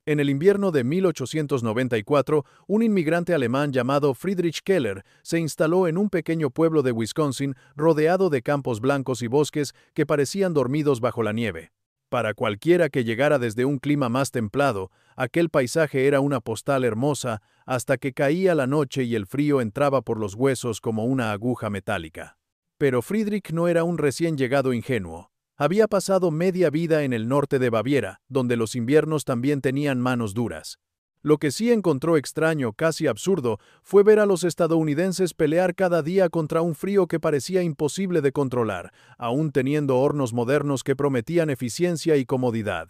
En el invierno de 1894, un inmigrante alemán llamado Friedrich Keller se instaló en un pequeño pueblo de Wisconsin rodeado de campos blancos y bosques que parecían dormidos bajo la nieve. Para cualquiera que llegara desde un clima más templado, aquel paisaje era una postal hermosa hasta que caía la noche y el frío entraba por los huesos como una aguja metálica. Pero Friedrich no era un recién llegado ingenuo. Había pasado media vida en el norte de Baviera, donde los inviernos también tenían manos duras. Lo que sí encontró extraño, casi absurdo, fue ver a los estadounidenses pelear cada día contra un frío que parecía imposible de controlar, aún teniendo hornos modernos que prometían eficiencia y comodidad.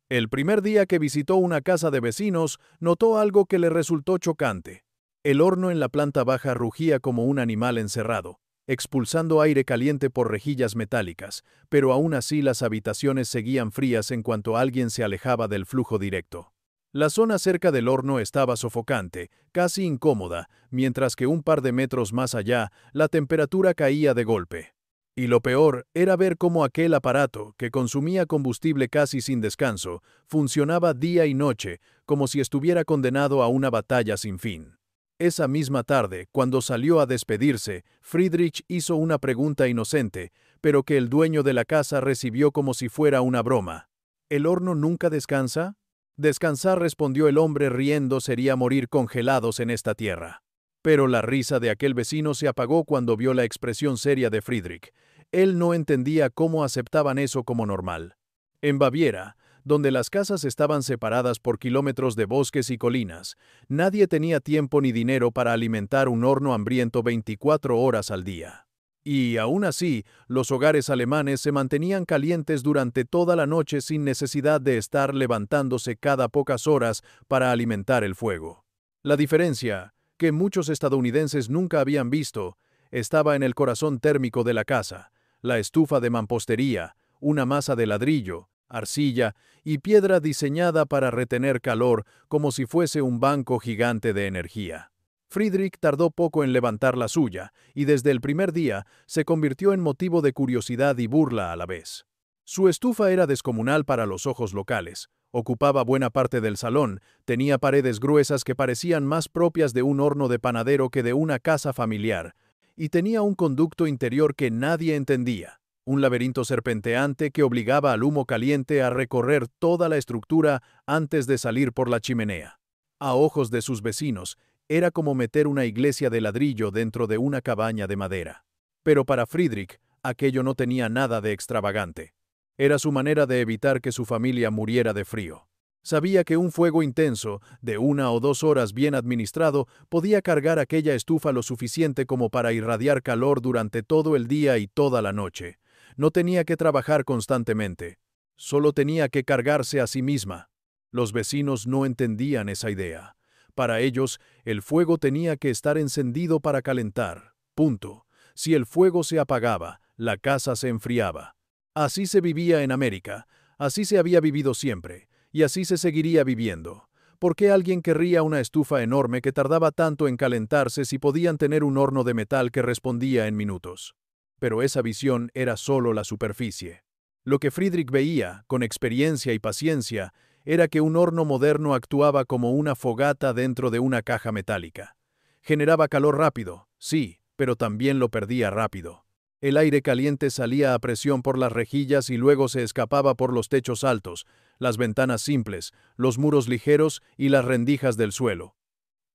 El primer día que visitó una casa de vecinos, notó algo que le resultó chocante. El horno en la planta baja rugía como un animal encerrado, expulsando aire caliente por rejillas metálicas, pero aún así las habitaciones seguían frías en cuanto alguien se alejaba del flujo directo. La zona cerca del horno estaba sofocante, casi incómoda, mientras que un par de metros más allá, la temperatura caía de golpe. Y lo peor era ver cómo aquel aparato, que consumía combustible casi sin descanso, funcionaba día y noche, como si estuviera condenado a una batalla sin fin. Esa misma tarde, cuando salió a despedirse, Friedrich hizo una pregunta inocente, pero que el dueño de la casa recibió como si fuera una broma. ¿El horno nunca descansa? Descansar, respondió el hombre riendo, sería morir congelados en esta tierra. Pero la risa de aquel vecino se apagó cuando vio la expresión seria de Friedrich. Él no entendía cómo aceptaban eso como normal. En Baviera, donde las casas estaban separadas por kilómetros de bosques y colinas, nadie tenía tiempo ni dinero para alimentar un horno hambriento 24 horas al día. Y aún así, los hogares alemanes se mantenían calientes durante toda la noche sin necesidad de estar levantándose cada pocas horas para alimentar el fuego. La diferencia, que muchos estadounidenses nunca habían visto, estaba en el corazón térmico de la casa, la estufa de mampostería, una masa de ladrillo, arcilla y piedra diseñada para retener calor como si fuese un banco gigante de energía. Friedrich tardó poco en levantar la suya, y desde el primer día se convirtió en motivo de curiosidad y burla a la vez. Su estufa era descomunal para los ojos locales, ocupaba buena parte del salón, tenía paredes gruesas que parecían más propias de un horno de panadero que de una casa familiar, y tenía un conducto interior que nadie entendía. Un laberinto serpenteante que obligaba al humo caliente a recorrer toda la estructura antes de salir por la chimenea. A ojos de sus vecinos, era como meter una iglesia de ladrillo dentro de una cabaña de madera. Pero para Friedrich, aquello no tenía nada de extravagante. Era su manera de evitar que su familia muriera de frío. Sabía que un fuego intenso, de 1 o 2 horas bien administrado, podía cargar aquella estufa lo suficiente como para irradiar calor durante todo el día y toda la noche. No tenía que trabajar constantemente, solo tenía que cargarse a sí misma. Los vecinos no entendían esa idea. Para ellos, el fuego tenía que estar encendido para calentar. Punto. Si el fuego se apagaba, la casa se enfriaba. Así se vivía en América, así se había vivido siempre, y así se seguiría viviendo. ¿Por qué alguien querría una estufa enorme que tardaba tanto en calentarse si podían tener un horno de metal que respondía en minutos? Pero esa visión era solo la superficie. Lo que Friedrich veía, con experiencia y paciencia, era que un horno moderno actuaba como una fogata dentro de una caja metálica. Generaba calor rápido, sí, pero también lo perdía rápido. El aire caliente salía a presión por las rejillas y luego se escapaba por los techos altos, las ventanas simples, los muros ligeros y las rendijas del suelo.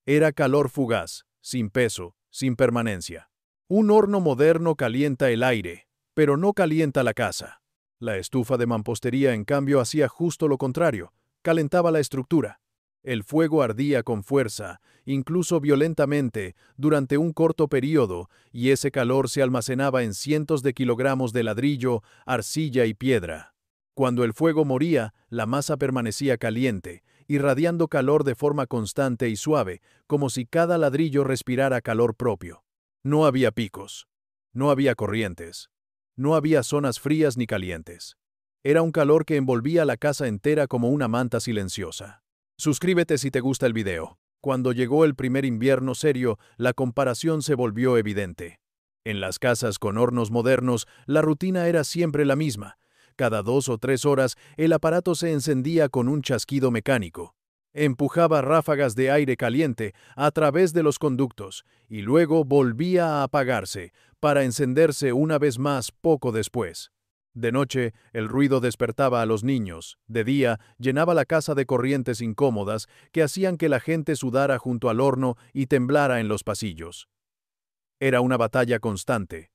Era calor fugaz, sin peso, sin permanencia. Un horno moderno calienta el aire, pero no calienta la casa. La estufa de mampostería, en cambio, hacía justo lo contrario, calentaba la estructura. El fuego ardía con fuerza, incluso violentamente, durante un corto periodo, y ese calor se almacenaba en cientos de kilogramos de ladrillo, arcilla y piedra. Cuando el fuego moría, la masa permanecía caliente, irradiando calor de forma constante y suave, como si cada ladrillo respirara calor propio. No había picos, no había corrientes, no había zonas frías ni calientes. Era un calor que envolvía la casa entera como una manta silenciosa. Suscríbete si te gusta el video. Cuando llegó el primer invierno serio, la comparación se volvió evidente. En las casas con hornos modernos, la rutina era siempre la misma. Cada 2 o 3 horas, el aparato se encendía con un chasquido mecánico. Empujaba ráfagas de aire caliente a través de los conductos y luego volvía a apagarse para encenderse una vez más poco después. De noche, el ruido despertaba a los niños. De día, llenaba la casa de corrientes incómodas que hacían que la gente sudara junto al horno y temblara en los pasillos. Era una batalla constante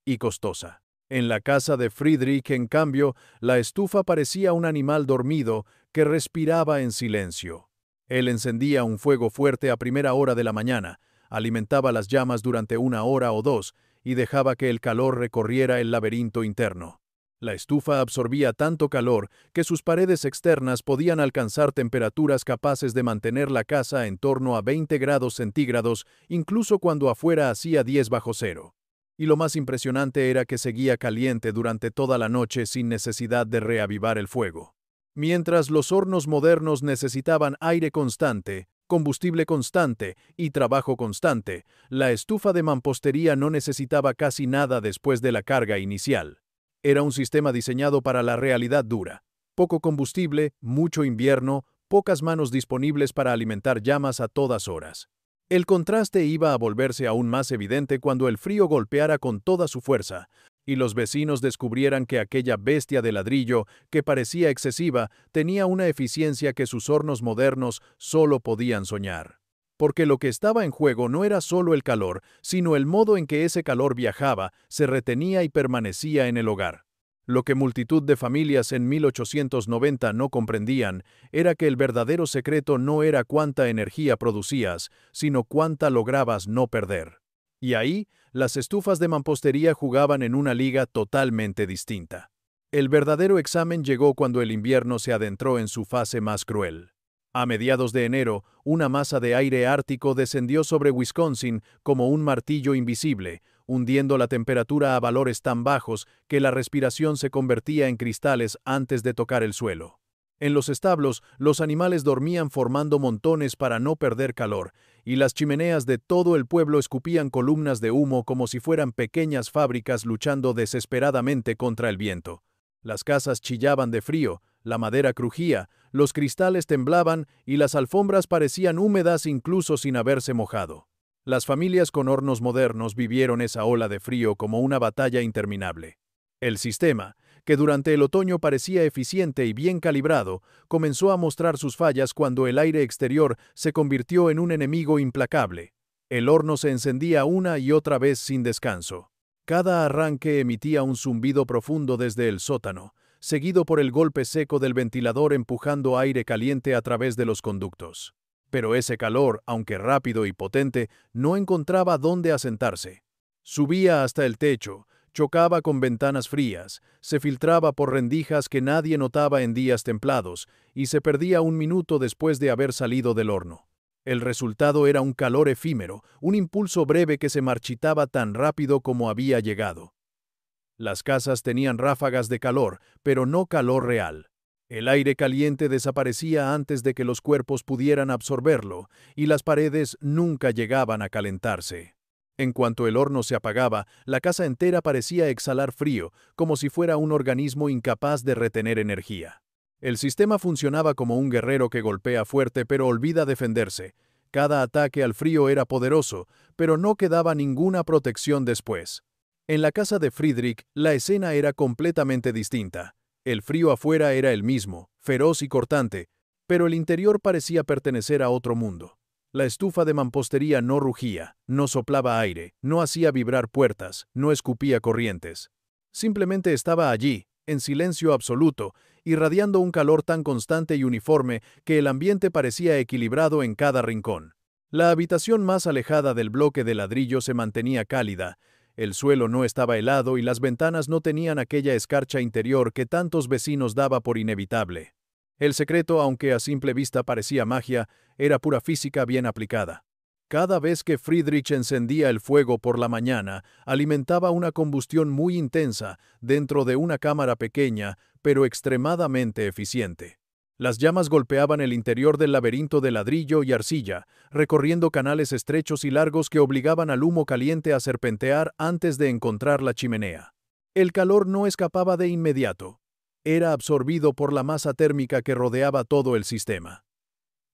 y costosa. En la casa de Friedrich, en cambio, la estufa parecía un animal dormido que respiraba en silencio. Él encendía un fuego fuerte a primera hora de la mañana, alimentaba las llamas durante 1 hora o 2 y dejaba que el calor recorriera el laberinto interno. La estufa absorbía tanto calor que sus paredes externas podían alcanzar temperaturas capaces de mantener la casa en torno a 20 grados centígrados, incluso cuando afuera hacía 10 bajo cero. Y lo más impresionante era que seguía caliente durante toda la noche sin necesidad de reavivar el fuego. Mientras los hornos modernos necesitaban aire constante, combustible constante y trabajo constante, la estufa de mampostería no necesitaba casi nada después de la carga inicial. Era un sistema diseñado para la realidad dura. Poco combustible, mucho invierno, pocas manos disponibles para alimentar llamas a todas horas. El contraste iba a volverse aún más evidente cuando el frío golpeara con toda su fuerza, y los vecinos descubrieran que aquella bestia de ladrillo, que parecía excesiva, tenía una eficiencia que sus hornos modernos solo podían soñar. Porque lo que estaba en juego no era solo el calor, sino el modo en que ese calor viajaba, se retenía y permanecía en el hogar. Lo que multitud de familias en 1890 no comprendían era que el verdadero secreto no era cuánta energía producías, sino cuánta lograbas no perder. Y ahí, las estufas de mampostería jugaban en una liga totalmente distinta. El verdadero examen llegó cuando el invierno se adentró en su fase más cruel. A mediados de enero, una masa de aire ártico descendió sobre Wisconsin como un martillo invisible, hundiendo la temperatura a valores tan bajos que la respiración se convertía en cristales antes de tocar el suelo. En los establos, los animales dormían formando montones para no perder calor, y las chimeneas de todo el pueblo escupían columnas de humo como si fueran pequeñas fábricas luchando desesperadamente contra el viento. Las casas chillaban de frío, la madera crujía, los cristales temblaban y las alfombras parecían húmedas incluso sin haberse mojado. Las familias con hornos modernos vivieron esa ola de frío como una batalla interminable. El sistema, que durante el otoño parecía eficiente y bien calibrado, comenzó a mostrar sus fallas cuando el aire exterior se convirtió en un enemigo implacable. El horno se encendía una y otra vez sin descanso. Cada arranque emitía un zumbido profundo desde el sótano, seguido por el golpe seco del ventilador empujando aire caliente a través de los conductos. Pero ese calor, aunque rápido y potente, no encontraba dónde asentarse. Subía hasta el techo, chocaba con ventanas frías, se filtraba por rendijas que nadie notaba en días templados, y se perdía un minuto después de haber salido del horno. El resultado era un calor efímero, un impulso breve que se marchitaba tan rápido como había llegado. Las casas tenían ráfagas de calor, pero no calor real. El aire caliente desaparecía antes de que los cuerpos pudieran absorberlo, y las paredes nunca llegaban a calentarse. En cuanto el horno se apagaba, la casa entera parecía exhalar frío, como si fuera un organismo incapaz de retener energía. El sistema funcionaba como un guerrero que golpea fuerte pero olvida defenderse. Cada ataque al frío era poderoso, pero no quedaba ninguna protección después. En la casa de Friedrich, la escena era completamente distinta. El frío afuera era el mismo, feroz y cortante, pero el interior parecía pertenecer a otro mundo. La estufa de mampostería no rugía, no soplaba aire, no hacía vibrar puertas, no escupía corrientes. Simplemente estaba allí, en silencio absoluto, irradiando un calor tan constante y uniforme que el ambiente parecía equilibrado en cada rincón. La habitación más alejada del bloque de ladrillo se mantenía cálida. El suelo no estaba helado y las ventanas no tenían aquella escarcha interior que tantos vecinos daba por inevitable. El secreto, aunque a simple vista parecía magia, era pura física bien aplicada. Cada vez que Friedrich encendía el fuego por la mañana, alimentaba una combustión muy intensa dentro de una cámara pequeña, pero extremadamente eficiente. Las llamas golpeaban el interior del laberinto de ladrillo y arcilla, recorriendo canales estrechos y largos que obligaban al humo caliente a serpentear antes de encontrar la chimenea. El calor no escapaba de inmediato. Era absorbido por la masa térmica que rodeaba todo el sistema.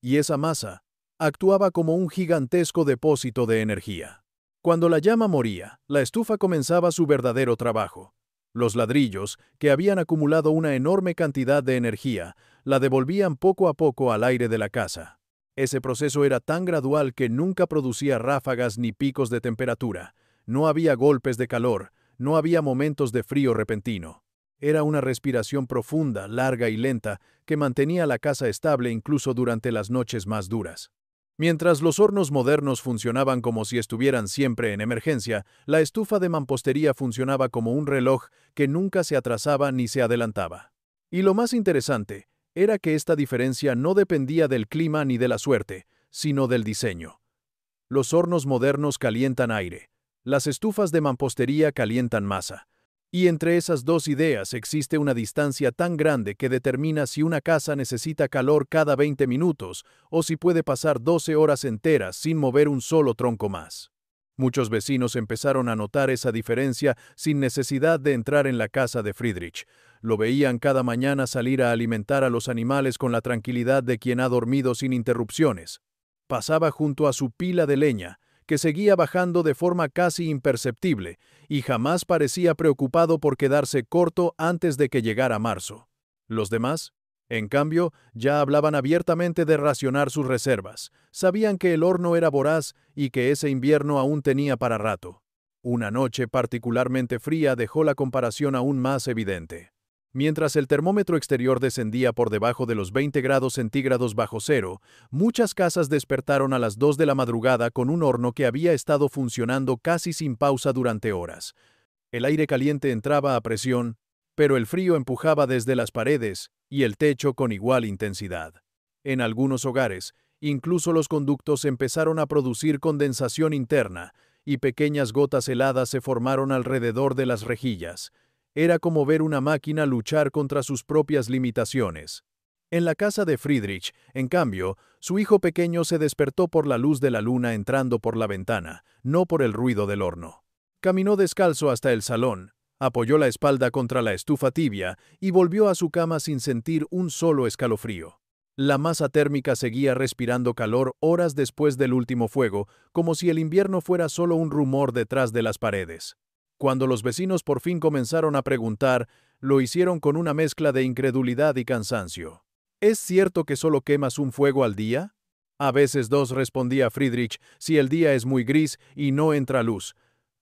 y esa masa actuaba como un gigantesco depósito de energía. Cuando la llama moría, la estufa comenzaba su verdadero trabajo. Los ladrillos, que habían acumulado una enorme cantidad de energía, la devolvían poco a poco al aire de la casa. Ese proceso era tan gradual que nunca producía ráfagas ni picos de temperatura. No había golpes de calor, no había momentos de frío repentino. Era una respiración profunda, larga y lenta, que mantenía la casa estable incluso durante las noches más duras. Mientras los hornos modernos funcionaban como si estuvieran siempre en emergencia, la estufa de mampostería funcionaba como un reloj que nunca se atrasaba ni se adelantaba. Y lo más interesante era que esta diferencia no dependía del clima ni de la suerte, sino del diseño. Los hornos modernos calientan aire, las estufas de mampostería calientan masa. Y entre esas dos ideas existe una distancia tan grande que determina si una casa necesita calor cada 20 minutos o si puede pasar 12 horas enteras sin mover un solo tronco más. Muchos vecinos empezaron a notar esa diferencia sin necesidad de entrar en la casa de Friedrich. Lo veían cada mañana salir a alimentar a los animales con la tranquilidad de quien ha dormido sin interrupciones. Pasaba junto a su pila de leña, que seguía bajando de forma casi imperceptible, y jamás parecía preocupado por quedarse corto antes de que llegara marzo. Los demás, en cambio, ya hablaban abiertamente de racionar sus reservas. Sabían que el horno era voraz y que ese invierno aún tenía para rato. Una noche particularmente fría dejó la comparación aún más evidente. Mientras el termómetro exterior descendía por debajo de los 20 grados centígrados bajo cero, muchas casas despertaron a las 2 de la madrugada con un horno que había estado funcionando casi sin pausa durante horas. El aire caliente entraba a presión, pero el frío empujaba desde las paredes y el techo con igual intensidad. En algunos hogares, incluso los conductos empezaron a producir condensación interna, y pequeñas gotas heladas se formaron alrededor de las rejillas. Era como ver una máquina luchar contra sus propias limitaciones. En la casa de Friedrich, en cambio, su hijo pequeño se despertó por la luz de la luna entrando por la ventana, no por el ruido del horno. Caminó descalzo hasta el salón, apoyó la espalda contra la estufa tibia y volvió a su cama sin sentir un solo escalofrío. La masa térmica seguía respirando calor horas después del último fuego, como si el invierno fuera solo un rumor detrás de las paredes. Cuando los vecinos por fin comenzaron a preguntar, lo hicieron con una mezcla de incredulidad y cansancio. ¿Es cierto que solo quemas un fuego al día? A veces dos, respondía Friedrich, si el día es muy gris y no entra luz,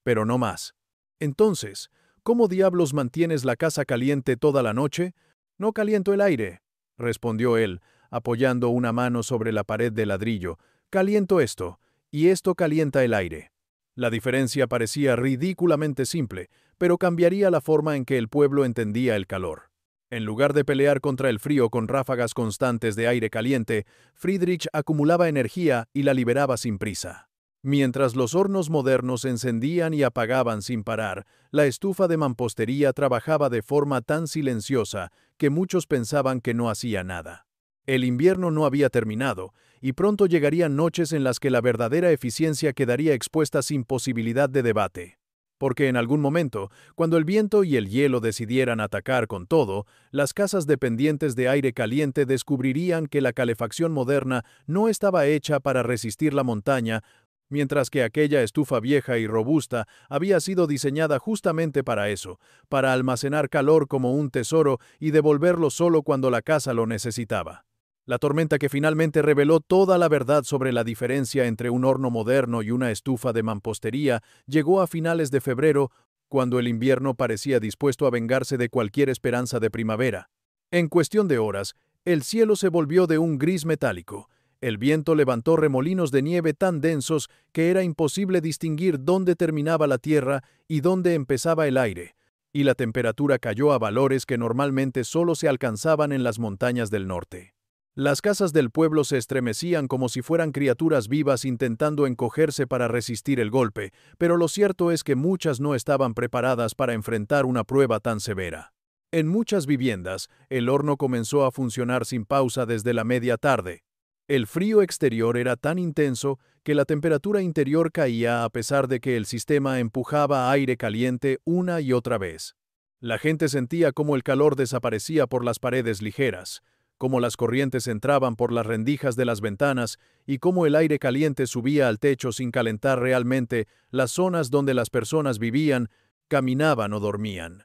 pero no más. Entonces, ¿cómo diablos mantienes la casa caliente toda la noche? No caliento el aire, respondió él, apoyando una mano sobre la pared de ladrillo. Caliento esto, y esto calienta el aire. La diferencia parecía ridículamente simple, pero cambiaría la forma en que el pueblo entendía el calor. En lugar de pelear contra el frío con ráfagas constantes de aire caliente, Friedrich acumulaba energía y la liberaba sin prisa. Mientras los hornos modernos se encendían y apagaban sin parar, la estufa de mampostería trabajaba de forma tan silenciosa que muchos pensaban que no hacía nada. El invierno no había terminado, y pronto llegarían noches en las que la verdadera eficiencia quedaría expuesta sin posibilidad de debate. Porque en algún momento, cuando el viento y el hielo decidieran atacar con todo, las casas dependientes de aire caliente descubrirían que la calefacción moderna no estaba hecha para resistir la montaña, mientras que aquella estufa vieja y robusta había sido diseñada justamente para eso, para almacenar calor como un tesoro y devolverlo solo cuando la casa lo necesitaba. La tormenta que finalmente reveló toda la verdad sobre la diferencia entre un horno moderno y una estufa de mampostería llegó a finales de febrero, cuando el invierno parecía dispuesto a vengarse de cualquier esperanza de primavera. En cuestión de horas, el cielo se volvió de un gris metálico. El viento levantó remolinos de nieve tan densos que era imposible distinguir dónde terminaba la tierra y dónde empezaba el aire, y la temperatura cayó a valores que normalmente solo se alcanzaban en las montañas del norte. Las casas del pueblo se estremecían como si fueran criaturas vivas intentando encogerse para resistir el golpe, pero lo cierto es que muchas no estaban preparadas para enfrentar una prueba tan severa. En muchas viviendas, el horno comenzó a funcionar sin pausa desde la media tarde. El frío exterior era tan intenso que la temperatura interior caía a pesar de que el sistema empujaba aire caliente una y otra vez. La gente sentía cómo el calor desaparecía por las paredes ligeras, cómo las corrientes entraban por las rendijas de las ventanas y cómo el aire caliente subía al techo sin calentar realmente las zonas donde las personas vivían, caminaban o dormían.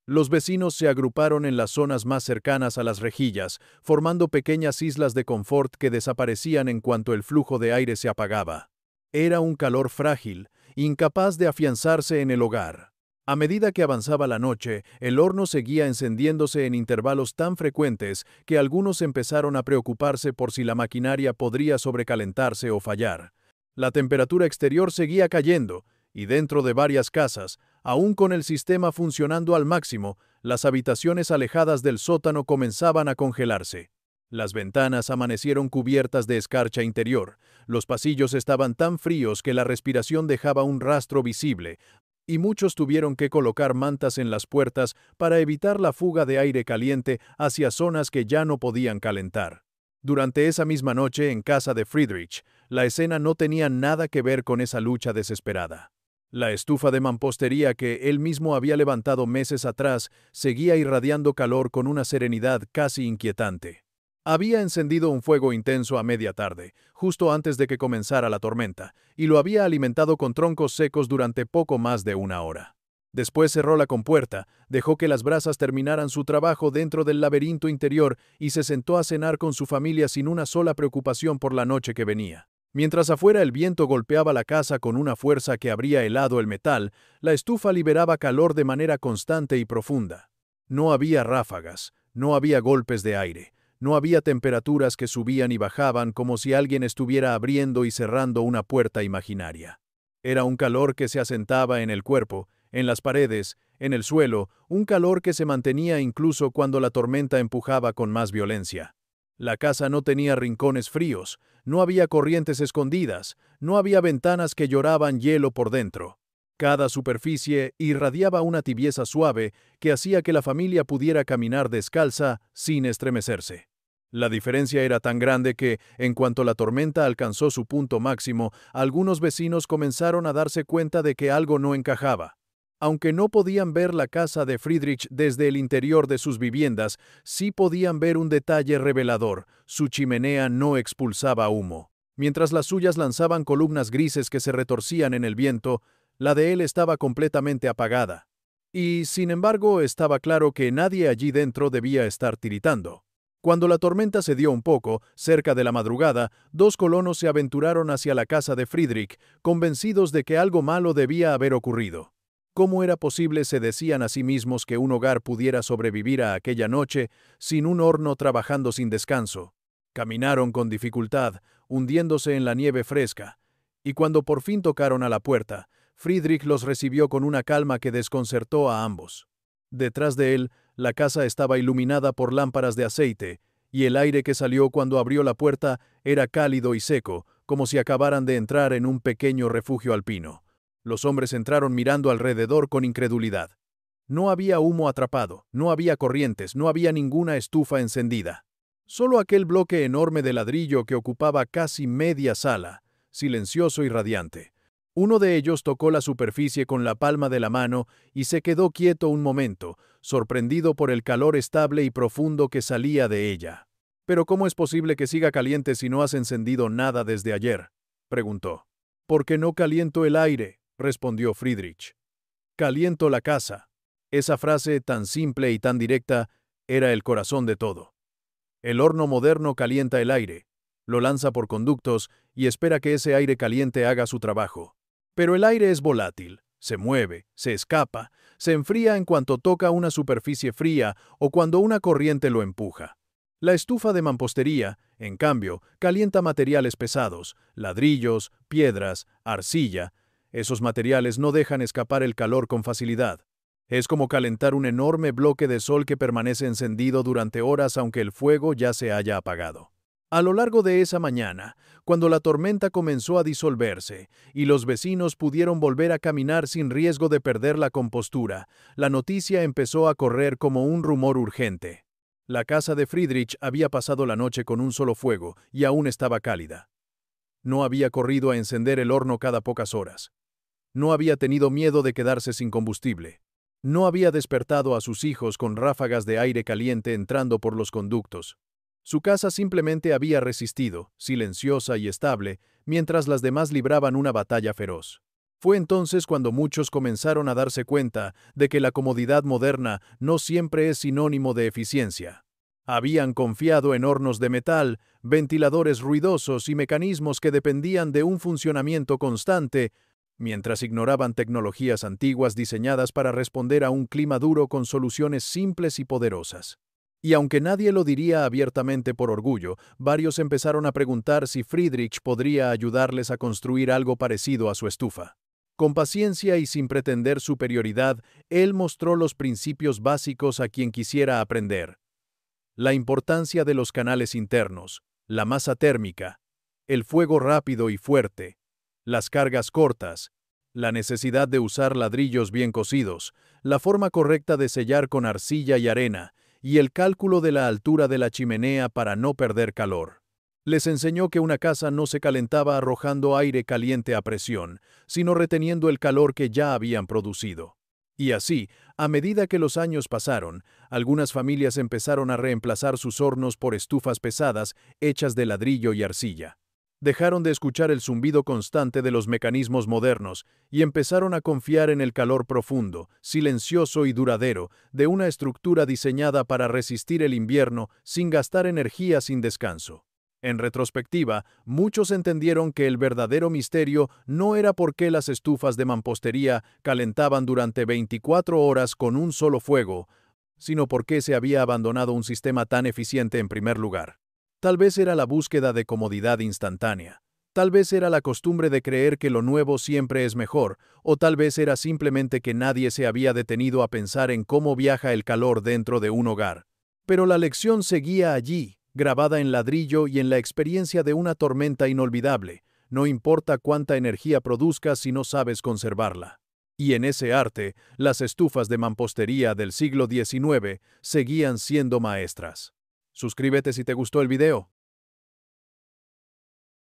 Los vecinos se agruparon en las zonas más cercanas a las rejillas, formando pequeñas islas de confort que desaparecían en cuanto el flujo de aire se apagaba. Era un calor frágil, incapaz de afianzarse en el hogar. A medida que avanzaba la noche, el horno seguía encendiéndose en intervalos tan frecuentes que algunos empezaron a preocuparse por si la maquinaria podría sobrecalentarse o fallar. La temperatura exterior seguía cayendo, y dentro de varias casas, aún con el sistema funcionando al máximo, las habitaciones alejadas del sótano comenzaban a congelarse. Las ventanas amanecieron cubiertas de escarcha interior, los pasillos estaban tan fríos que la respiración dejaba un rastro visible, y muchos tuvieron que colocar mantas en las puertas para evitar la fuga de aire caliente hacia zonas que ya no podían calentar. Durante esa misma noche en casa de Friedrich, la escena no tenía nada que ver con esa lucha desesperada. La estufa de mampostería que él mismo había levantado meses atrás seguía irradiando calor con una serenidad casi inquietante. Había encendido un fuego intenso a media tarde, justo antes de que comenzara la tormenta, y lo había alimentado con troncos secos durante poco más de una hora. Después cerró la compuerta, dejó que las brasas terminaran su trabajo dentro del laberinto interior y se sentó a cenar con su familia sin una sola preocupación por la noche que venía. Mientras afuera el viento golpeaba la casa con una fuerza que habría helado el metal, la estufa liberaba calor de manera constante y profunda. No había ráfagas, no había golpes de aire. No había temperaturas que subían y bajaban como si alguien estuviera abriendo y cerrando una puerta imaginaria. Era un calor que se asentaba en el cuerpo, en las paredes, en el suelo, un calor que se mantenía incluso cuando la tormenta empujaba con más violencia. La casa no tenía rincones fríos, no había corrientes escondidas, no había ventanas que lloraban hielo por dentro. Cada superficie irradiaba una tibieza suave que hacía que la familia pudiera caminar descalza sin estremecerse. La diferencia era tan grande que, en cuanto la tormenta alcanzó su punto máximo, algunos vecinos comenzaron a darse cuenta de que algo no encajaba. Aunque no podían ver la casa de Friedrich desde el interior de sus viviendas, sí podían ver un detalle revelador: su chimenea no expulsaba humo. Mientras las suyas lanzaban columnas grises que se retorcían en el viento, la de él estaba completamente apagada. Y, sin embargo, estaba claro que nadie allí dentro debía estar tiritando. Cuando la tormenta cedió un poco, cerca de la madrugada, dos colonos se aventuraron hacia la casa de Friedrich, convencidos de que algo malo debía haber ocurrido. ¿Cómo era posible, se decían a sí mismos, que un hogar pudiera sobrevivir a aquella noche sin un horno trabajando sin descanso? Caminaron con dificultad, hundiéndose en la nieve fresca, y cuando por fin tocaron a la puerta, Friedrich los recibió con una calma que desconcertó a ambos. Detrás de él, la casa estaba iluminada por lámparas de aceite, y el aire que salió cuando abrió la puerta era cálido y seco, como si acabaran de entrar en un pequeño refugio alpino. Los hombres entraron mirando alrededor con incredulidad. No había humo atrapado, no había corrientes, no había ninguna estufa encendida. Solo aquel bloque enorme de ladrillo que ocupaba casi media sala, silencioso y radiante. Uno de ellos tocó la superficie con la palma de la mano y se quedó quieto un momento, sorprendido por el calor estable y profundo que salía de ella. «¿Pero cómo es posible que siga caliente si no has encendido nada desde ayer?», preguntó. «Porque no caliento el aire», respondió Friedrich. «Caliento la casa». Esa frase, tan simple y tan directa, era el corazón de todo. El horno moderno calienta el aire, lo lanza por conductos y espera que ese aire caliente haga su trabajo. Pero el aire es volátil, se mueve, se escapa, se enfría en cuanto toca una superficie fría o cuando una corriente lo empuja. La estufa de mampostería, en cambio, calienta materiales pesados, ladrillos, piedras, arcilla. Esos materiales no dejan escapar el calor con facilidad. Es como calentar un enorme bloque de sol que permanece encendido durante horas aunque el fuego ya se haya apagado. A lo largo de esa mañana, cuando la tormenta comenzó a disolverse y los vecinos pudieron volver a caminar sin riesgo de perder la compostura, la noticia empezó a correr como un rumor urgente. La casa de Friedrich había pasado la noche con un solo fuego y aún estaba cálida. No había corrido a encender el horno cada pocas horas. No había tenido miedo de quedarse sin combustible. No había despertado a sus hijos con ráfagas de aire caliente entrando por los conductos. Su casa simplemente había resistido, silenciosa y estable, mientras las demás libraban una batalla feroz. Fue entonces cuando muchos comenzaron a darse cuenta de que la comodidad moderna no siempre es sinónimo de eficiencia. Habían confiado en hornos de metal, ventiladores ruidosos y mecanismos que dependían de un funcionamiento constante, mientras ignoraban tecnologías antiguas diseñadas para responder a un clima duro con soluciones simples y poderosas. Y aunque nadie lo diría abiertamente por orgullo, varios empezaron a preguntar si Friedrich podría ayudarles a construir algo parecido a su estufa. Con paciencia y sin pretender superioridad, él mostró los principios básicos a quien quisiera aprender. La importancia de los canales internos, la masa térmica, el fuego rápido y fuerte, las cargas cortas, la necesidad de usar ladrillos bien cocidos, la forma correcta de sellar con arcilla y arena, y el cálculo de la altura de la chimenea para no perder calor. Les enseñó que una casa no se calentaba arrojando aire caliente a presión, sino reteniendo el calor que ya habían producido. Y así, a medida que los años pasaron, algunas familias empezaron a reemplazar sus hornos por estufas pesadas hechas de ladrillo y arcilla. Dejaron de escuchar el zumbido constante de los mecanismos modernos y empezaron a confiar en el calor profundo, silencioso y duradero de una estructura diseñada para resistir el invierno sin gastar energía sin descanso. En retrospectiva, muchos entendieron que el verdadero misterio no era por qué las estufas de mampostería calentaban durante 24 horas con un solo fuego, sino por qué se había abandonado un sistema tan eficiente en primer lugar. Tal vez era la búsqueda de comodidad instantánea. Tal vez era la costumbre de creer que lo nuevo siempre es mejor, o tal vez era simplemente que nadie se había detenido a pensar en cómo viaja el calor dentro de un hogar. Pero la lección seguía allí, grabada en ladrillo y en la experiencia de una tormenta inolvidable. No importa cuánta energía produzcas si no sabes conservarla. Y en ese arte, las estufas de mampostería del siglo XIX seguían siendo maestras. Suscríbete si te gustó el video.